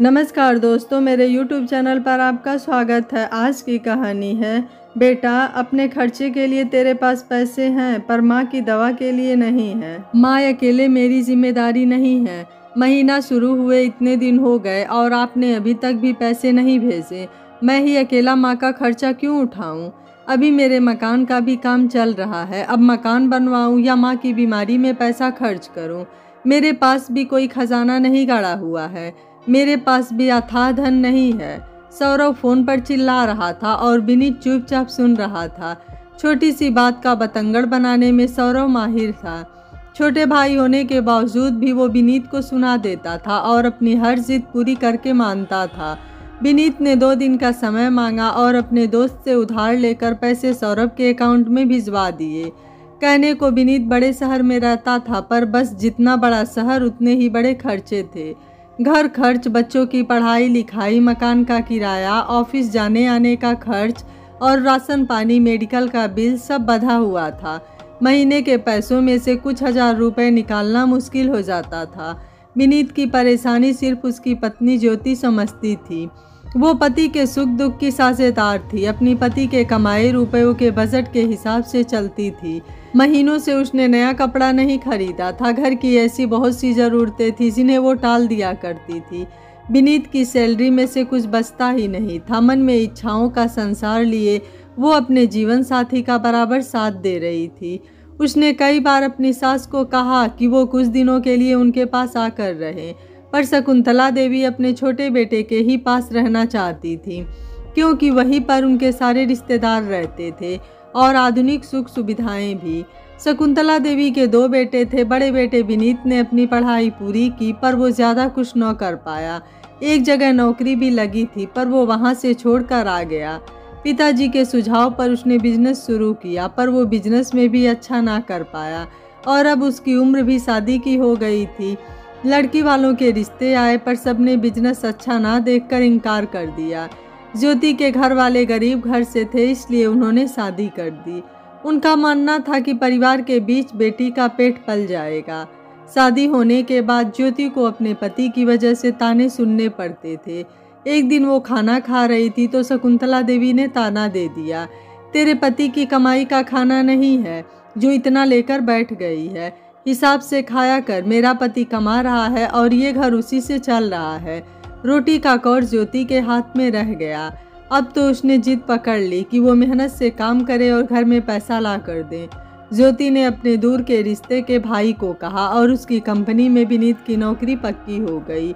नमस्कार दोस्तों, मेरे YouTube चैनल पर आपका स्वागत है। आज की कहानी है, बेटा अपने खर्चे के लिए तेरे पास पैसे हैं पर माँ की दवा के लिए नहीं है। माँ अकेले मेरी जिम्मेदारी नहीं है। महीना शुरू हुए इतने दिन हो गए और आपने अभी तक भी पैसे नहीं भेजे। मैं ही अकेला माँ का खर्चा क्यों उठाऊं? अभी मेरे मकान का भी काम चल रहा है। अब मकान बनवाऊं या माँ की बीमारी में पैसा खर्च करूं? मेरे पास भी कोई खजाना नहीं गाड़ा हुआ है। मेरे पास भी अथाह धन नहीं है। सौरव फोन पर चिल्ला रहा था और विनीत चुपचाप सुन रहा था। छोटी सी बात का बतंगड़ बनाने में सौरव माहिर था। छोटे भाई होने के बावजूद भी वो विनीत को सुना देता था और अपनी हर जिद पूरी करके मानता था। विनीत ने 2 दिन का समय मांगा और अपने दोस्त से उधार लेकर पैसे सौरभ के अकाउंट में भिजवा दिए। कहने को विनीत बड़े शहर में रहता था, पर बस जितना बड़ा शहर उतने ही बड़े खर्चे थे। घर खर्च, बच्चों की पढ़ाई लिखाई, मकान का किराया, ऑफिस जाने आने का खर्च और राशन पानी, मेडिकल का बिल सब बंधा हुआ था। महीने के पैसों में से कुछ हजार रुपए निकालना मुश्किल हो जाता था। विनीत की परेशानी सिर्फ उसकी पत्नी ज्योति समझती थी। वो पति के सुख दुख की साझेदार थी। अपनी पति के कमाए रुपयों के बजट के हिसाब से चलती थी। महीनों से उसने नया कपड़ा नहीं खरीदा था। घर की ऐसी बहुत सी ज़रूरतें थी जिन्हें वो टाल दिया करती थी। विनीत की सैलरी में से कुछ बचता ही नहीं था। मन में इच्छाओं का संसार लिए वो अपने जीवन साथी का बराबर साथ दे रही थी। उसने कई बार अपनी सास को कहा कि वो कुछ दिनों के लिए उनके पास आकर रहे, पर शकुंतला देवी अपने छोटे बेटे के ही पास रहना चाहती थी, क्योंकि वहीं पर उनके सारे रिश्तेदार रहते थे और आधुनिक सुख सुविधाएं भी। शकुंतला देवी के 2 बेटे थे। बड़े बेटे विनीत ने अपनी पढ़ाई पूरी की, पर वो ज़्यादा कुछ न कर पाया। एक जगह नौकरी भी लगी थी, पर वो वहाँ से छोड़कर आ गया। पिताजी के सुझाव पर उसने बिजनेस शुरू किया, पर वो बिजनेस में भी अच्छा ना कर पाया और अब उसकी उम्र भी शादी की हो गई थी। लड़की वालों के रिश्ते आए, पर सबने बिजनेस अच्छा ना देखकर इनकार कर दिया। ज्योति के घर वाले गरीब घर से थे, इसलिए उन्होंने शादी कर दी। उनका मानना था कि परिवार के बीच बेटी का पेट पल जाएगा। शादी होने के बाद ज्योति को अपने पति की वजह से ताने सुनने पड़ते थे। एक दिन वो खाना खा रही थी तो शकुंतला देवी ने ताना दे दिया, तेरे पति की कमाई का खाना नहीं है जो इतना लेकर बैठ गई है। हिसाब से खाया कर। मेरा पति कमा रहा है और ये घर उसी से चल रहा है। रोटी का कौर ज्योति के हाथ में रह गया। अब तो उसने जिद पकड़ ली कि वो मेहनत से काम करे और घर में पैसा ला कर दे। ज्योति ने अपने दूर के रिश्ते के भाई को कहा और उसकी कंपनी में विनीत की नौकरी पक्की हो गई।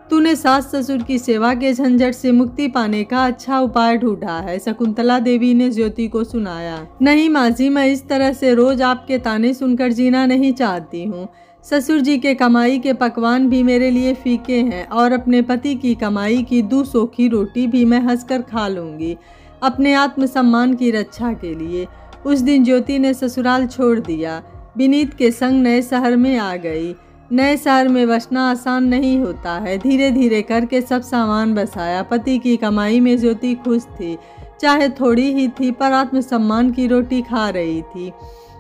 तूने सास ससुर की सेवा के झंझट से मुक्ति पाने का अच्छा उपाय ढूंढा है, शकुंतला देवी ने ज्योति को सुनाया। नहीं माँ जी, मैं इस तरह से रोज आपके ताने सुनकर जीना नहीं चाहती हूँ। ससुर जी के कमाई के पकवान भी मेरे लिए फीके हैं और अपने पति की कमाई की 2 सोखी रोटी भी मैं हंसकर खा लूँगी, अपने आत्मसम्मान की रक्षा के लिए। उस दिन ज्योति ने ससुराल छोड़ दिया। विनीत के संग नए शहर में आ गई। नए शहर में बसना आसान नहीं होता है। धीरे धीरे करके सब सामान बसाया। पति की कमाई में ज्योति खुश थी, चाहे थोड़ी ही थी, पर आत्मसम्मान की रोटी खा रही थी।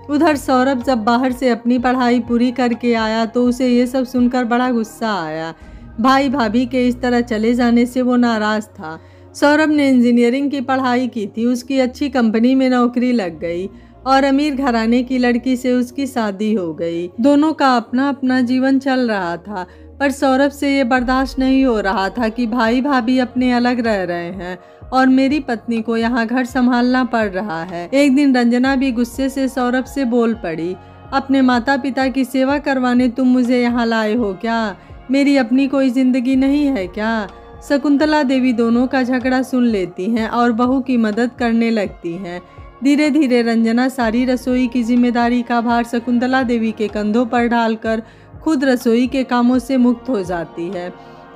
उधर सौरभ जब बाहर से अपनी पढ़ाई पूरी करके आया तो उसे ये सब सुनकर बड़ा गुस्सा आया। भाई भाभी के इस तरह चले जाने से वो नाराज था। सौरभ ने इंजीनियरिंग की पढ़ाई की थी, उसकी अच्छी कंपनी में नौकरी लग गई और अमीर घराने की लड़की से उसकी शादी हो गई। दोनों का अपना अपना जीवन चल रहा था, पर सौरभ से ये बर्दाश्त नहीं हो रहा था कि भाई भाभी अपने अलग रह रहे हैं और मेरी पत्नी को यहाँ घर संभालना पड़ रहा है। एक दिन रंजना भी गुस्से से सौरभ से बोल पड़ी, अपने माता पिता की सेवा करवाने तुम मुझे यहाँ लाए हो क्या? मेरी अपनी कोई जिंदगी नहीं है क्या? शकुंतला देवी दोनों का झगड़ा सुन लेती हैं और बहू की मदद करने लगती हैं। धीरे धीरे रंजना सारी रसोई की जिम्मेदारी का भार शकुंतला देवी के कंधों पर डालकर खुद रसोई के कामों से मुक्त हो जाती है।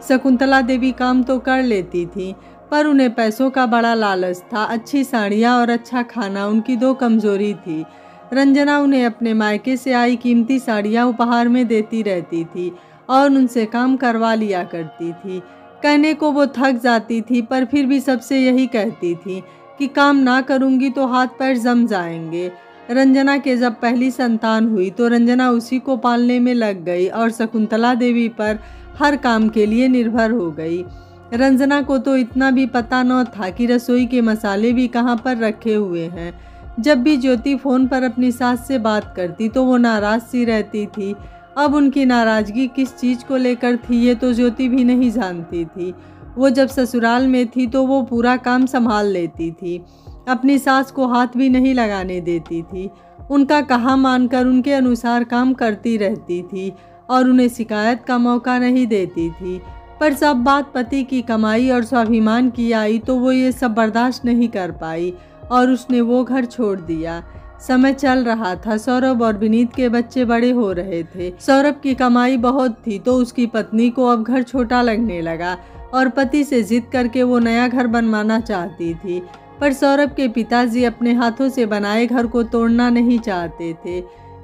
शकुंतला देवी काम तो कर लेती थी, पर उन्हें पैसों का बड़ा लालच था। अच्छी साड़ियाँ और अच्छा खाना उनकी 2 कमजोरी थी। रंजना उन्हें अपने मायके से आई कीमती साड़ियाँ उपहार में देती रहती थी और उनसे काम करवा लिया करती थी। कहने को वो थक जाती थी, पर फिर भी सबसे यही कहती थी कि काम ना करूँगी तो हाथ पैर जम जाएंगे। रंजना के जब पहली संतान हुई तो रंजना उसी को पालने में लग गई और शकुंतला देवी पर हर काम के लिए निर्भर हो गई। रंजना को तो इतना भी पता न था कि रसोई के मसाले भी कहाँ पर रखे हुए हैं। जब भी ज्योति फ़ोन पर अपनी सास से बात करती तो वो नाराज़ सी रहती थी। अब उनकी नाराज़गी किस चीज़ को लेकर थी ये तो ज्योति भी नहीं जानती थी। वो जब ससुराल में थी तो वो पूरा काम संभाल लेती थी, अपनी सास को हाथ भी नहीं लगाने देती थी। उनका कहा मानकर उनके अनुसार काम करती रहती थी और उन्हें शिकायत का मौका नहीं देती थी। पर सब बात पति की कमाई और स्वाभिमान की आई तो वो ये सब बर्दाश्त नहीं कर पाई और उसने वो घर छोड़ दिया। समय चल रहा था, सौरभ और विनीत के बच्चे बड़े हो रहे थे। सौरभ की कमाई बहुत थी तो उसकी पत्नी को अब घर छोटा लगने लगा और पति से जिद करके वो नया घर बनवाना चाहती थी। पर सौरभ के पिताजी अपने हाथों से बनाए घर को तोड़ना नहीं चाहते थे।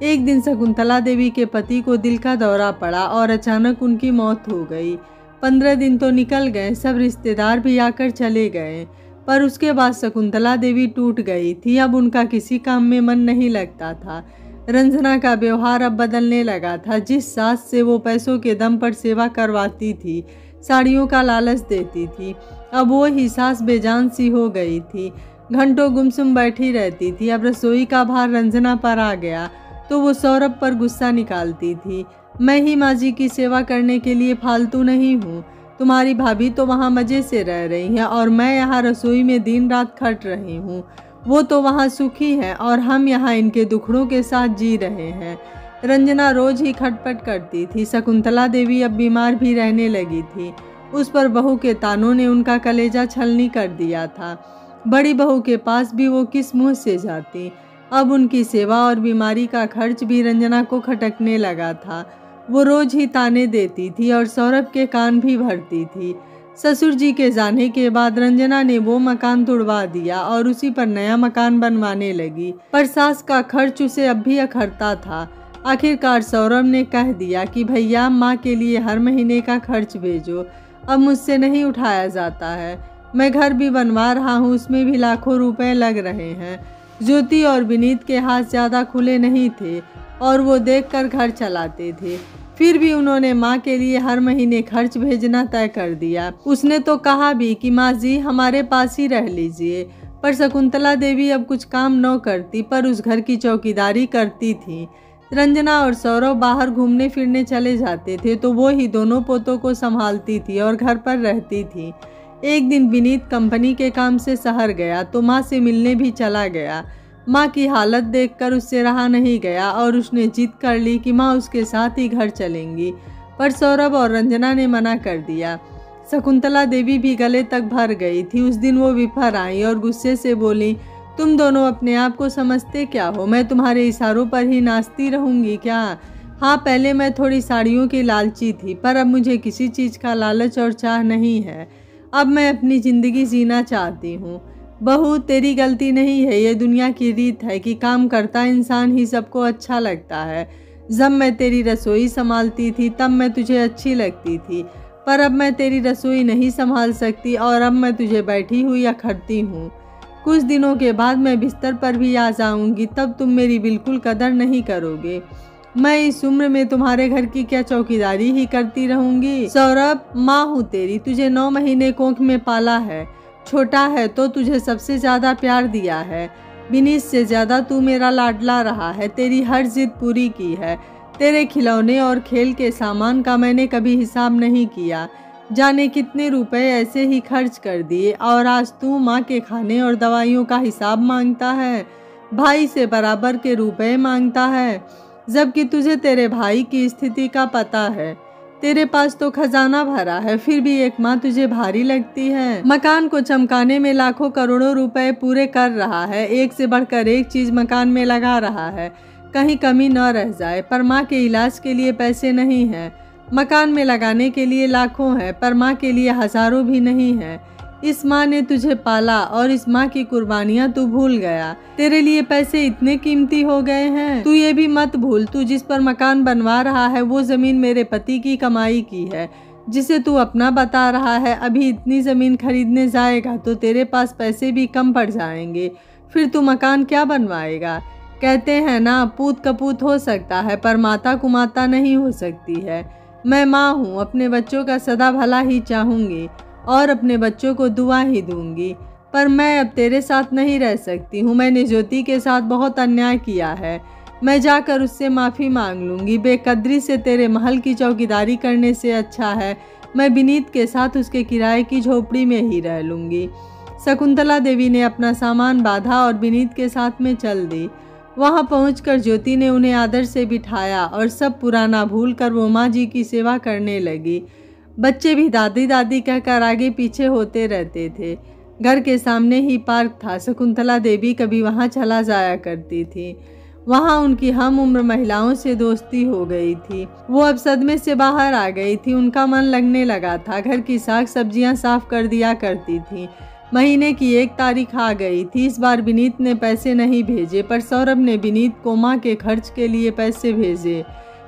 एक दिन शकुंतला देवी के पति को दिल का दौरा पड़ा और अचानक उनकी मौत हो गई। 15 दिन तो निकल गए, सब रिश्तेदार भी आकर चले गए, पर उसके बाद शकुंतला देवी टूट गई थी। अब उनका किसी काम में मन नहीं लगता था। रंजना का व्यवहार अब बदलने लगा था। जिस सास से वो पैसों के दम पर सेवा करवाती थी, साड़ियों का लालच देती थी, अब वो ही सास बेजान सी हो गई थी। घंटों गुमसुम बैठी रहती थी। अब रसोई का भार रंजना पर आ गया तो वो सौरभ पर गुस्सा निकालती थी। मैं ही माँ जी की सेवा करने के लिए फालतू नहीं हूँ। तुम्हारी भाभी तो वहाँ मज़े से रह रही हैं और मैं यहाँ रसोई में दिन रात खट रही हूँ। वो तो वहाँ सुखी हैं और हम यहाँ इनके दुखड़ों के साथ जी रहे हैं। रंजना रोज ही खटपट करती थी। शकुंतला देवी अब बीमार भी रहने लगी थी। उस पर बहू के तानों ने उनका कलेजा छलनी कर दिया था। बड़ी बहू के पास भी वो किस मुँह से जाती। अब उनकी सेवा और बीमारी का खर्च भी रंजना को खटकने लगा था। वो रोज ही ताने देती थी और सौरभ के कान भी भरती थी। ससुर जी के जाने के बाद रंजना ने वो मकान तुड़वा दिया और उसी पर नया मकान बनवाने लगी। पर सास का खर्च उसे अब भी अखरता था। आखिरकार सौरभ ने कह दिया कि भैया माँ के लिए हर महीने का खर्च भेजो, अब मुझसे नहीं उठाया जाता है। मैं घर भी बनवा रहा हूँ, उसमें भी लाखों रुपए लग रहे हैं। ज्योति और विनीत के हाथ ज़्यादा खुले नहीं थे और वो देखकर घर चलाते थे। फिर भी उन्होंने माँ के लिए हर महीने खर्च भेजना तय कर दिया। उसने तो कहा भी कि माँ जी हमारे पास ही रह लीजिए। पर शकुंतला देवी अब कुछ काम न करती पर उस घर की चौकीदारी करती थी। रंजना और सौरभ बाहर घूमने फिरने चले जाते थे तो वो ही दोनों पोतों को संभालती थी और घर पर रहती थी। एक दिन विनीत कंपनी के काम से शहर गया तो माँ से मिलने भी चला गया। माँ की हालत देखकर उससे रहा नहीं गया और उसने जिद कर ली कि माँ उसके साथ ही घर चलेंगी। पर सौरभ और रंजना ने मना कर दिया। शकुंतला देवी भी गले तक भर गई थी। उस दिन वो विफर आई और गुस्से से बोली, तुम दोनों अपने आप को समझते क्या हो? मैं तुम्हारे इशारों पर ही नाचती रहूँगी क्या? हाँ, पहले मैं थोड़ी साड़ियों की लालची थी पर अब मुझे किसी चीज़ का लालच और चाह नहीं है। अब मैं अपनी ज़िंदगी जीना चाहती हूँ। बहू, तेरी गलती नहीं है, ये दुनिया की रीत है कि काम करता इंसान ही सबको अच्छा लगता है। जब मैं तेरी रसोई संभालती थी तब मैं तुझे अच्छी लगती थी, पर अब मैं तेरी रसोई नहीं संभाल सकती और अब मैं तुझे बैठी हुई अखरती हूँ। कुछ दिनों के बाद मैं बिस्तर पर भी आ जाऊंगी, तब तुम मेरी बिल्कुल कदर नहीं करोगे। मैं इस उम्र में तुम्हारे घर की क्या चौकीदारी ही करती रहूंगी? सौरभ, माँ हूँ तेरी, तुझे 9 महीने कोख में पाला है। छोटा है तो तुझे सबसे ज़्यादा प्यार दिया है। विनीत से ज़्यादा तू मेरा लाडला रहा है, तेरी हर जिद पूरी की है। तेरे खिलौने और खेल के सामान का मैंने कभी हिसाब नहीं किया। जाने कितने रुपए ऐसे ही खर्च कर दिए और आज तू माँ के खाने और दवाइयों का हिसाब मांगता है। भाई से बराबर के रुपए मांगता है, जबकि तुझे तेरे भाई की स्थिति का पता है। तेरे पास तो खजाना भरा है, फिर भी एक माँ तुझे भारी लगती है। मकान को चमकाने में लाखों करोड़ों रुपए पूरे कर रहा है, एक से बढ़कर एक चीज मकान में लगा रहा है, कहीं कमी न रह जाए। पर माँ के इलाज के लिए पैसे नहीं हैं। मकान में लगाने के लिए लाखों है पर माँ के लिए हजारों भी नहीं है। इस माँ ने तुझे पाला और इस माँ की कुर्बानियाँ तू भूल गया। तेरे लिए पैसे इतने कीमती हो गए हैं। तू ये भी मत भूल, तू जिस पर मकान बनवा रहा है वो जमीन मेरे पति की कमाई की है, जिसे तू अपना बता रहा है। अभी इतनी जमीन खरीदने जाएगा तो तेरे पास पैसे भी कम पड़ जाएंगे, फिर तू मकान क्या बनवाएगा? कहते हैं ना, पूत कपूत हो सकता है पर माता कुमाता नहीं हो सकती है। मैं माँ हूँ, अपने बच्चों का सदा भला ही चाहूँगी और अपने बच्चों को दुआ ही दूंगी। पर मैं अब तेरे साथ नहीं रह सकती हूँ। मैंने ज्योति के साथ बहुत अन्याय किया है। मैं जाकर उससे माफ़ी मांग लूँगी। बेकदरी से तेरे महल की चौकीदारी करने से अच्छा है मैं विनीत के साथ उसके किराए की झोपड़ी में ही रह लूँगी। शकुंतला देवी ने अपना सामान बांधा और विनीत के साथ में चल दी। वहां पहुंचकर ज्योति ने उन्हें आदर से बिठाया और सब पुराना भूलकर वो माँ जी की सेवा करने लगी। बच्चे भी दादी दादी कहकर आगे पीछे होते रहते थे। घर के सामने ही पार्क था। शकुंतला देवी कभी वहां चला जाया करती थी। वहां उनकी हम उम्र महिलाओं से दोस्ती हो गई थी। वो अब सदमे से बाहर आ गई थी। उनका मन लगने लगा था। घर की साग सब्जियां साफ कर दिया करती थी। महीने की 1 तारीख आ गई थी। इस बार विनीत ने पैसे नहीं भेजे, पर सौरभ ने विनीत को माँ के खर्च के लिए पैसे भेजे।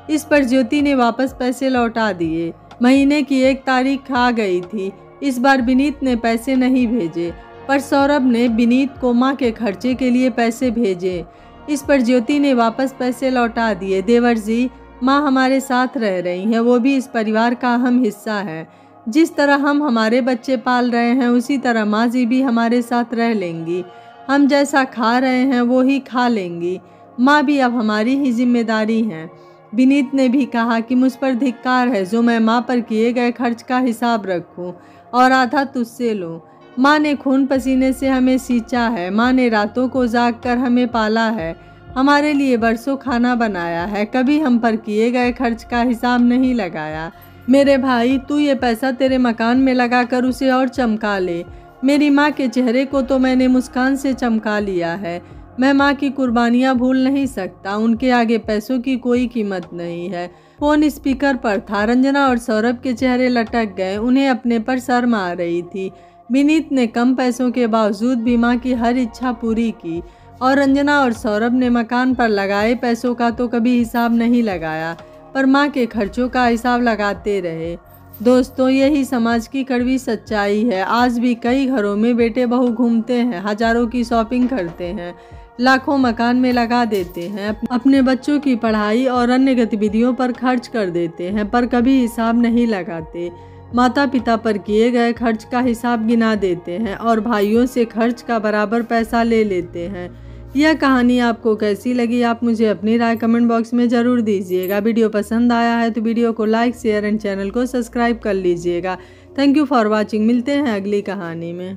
इस पर ज्योति ने वापस पैसे लौटा दिए। महीने की 1 तारीख आ गई थी। इस बार विनीत ने पैसे नहीं भेजे, पर सौरभ ने विनीत को माँ के खर्चे के लिए पैसे भेजे। इस पर ज्योति ने वापस पैसे लौटा दिए। देवर जी, माँ हमारे साथ रह रही हैं, वो भी इस परिवार का अहम हिस्सा है। जिस तरह हम हमारे बच्चे पाल रहे हैं उसी तरह माँ जी भी हमारे साथ रह लेंगी। हम जैसा खा रहे हैं वो ही खा लेंगी। माँ भी अब हमारी ही जिम्मेदारी है। विनीत ने भी कहा कि मुझ पर धिक्कार है जो मैं माँ पर किए गए खर्च का हिसाब रखूं और आधा तुझसे लूं। माँ ने खून पसीने से हमें सींचा है। माँ ने रातों को जाग कर हमें पाला है, हमारे लिए बरसों खाना बनाया है। कभी हम पर किए गए खर्च का हिसाब नहीं लगाया। मेरे भाई, तू ये पैसा तेरे मकान में लगाकर उसे और चमका ले। मेरी माँ के चेहरे को तो मैंने मुस्कान से चमका लिया है। मैं माँ की कुर्बानियाँ भूल नहीं सकता। उनके आगे पैसों की कोई कीमत नहीं है। फोन स्पीकर पर था। रंजना और सौरभ के चेहरे लटक गए। उन्हें अपने पर शर्म आ रही थी। विनीत ने कम पैसों के बावजूद भी माँ की हर इच्छा पूरी की और रंजना और सौरभ ने मकान पर लगाए पैसों का तो कभी हिसाब नहीं लगाया, पर माँ के खर्चों का हिसाब लगाते रहे। दोस्तों, यही समाज की कड़वी सच्चाई है। आज भी कई घरों में बेटे बहू घूमते हैं, हजारों की शॉपिंग करते हैं, लाखों मकान में लगा देते हैं, अपने बच्चों की पढ़ाई और अन्य गतिविधियों पर खर्च कर देते हैं, पर कभी हिसाब नहीं लगाते। माता पिता पर किए गए खर्च का हिसाब गिना देते हैं और भाइयों से खर्च का बराबर पैसा ले लेते हैं। यह कहानी आपको कैसी लगी, आप मुझे अपनी राय कमेंट बॉक्स में ज़रूर दीजिएगा। वीडियो पसंद आया है तो वीडियो को लाइक, शेयर एंड चैनल को सब्सक्राइब कर लीजिएगा। Thank you for watching. मिलते हैं अगली कहानी में।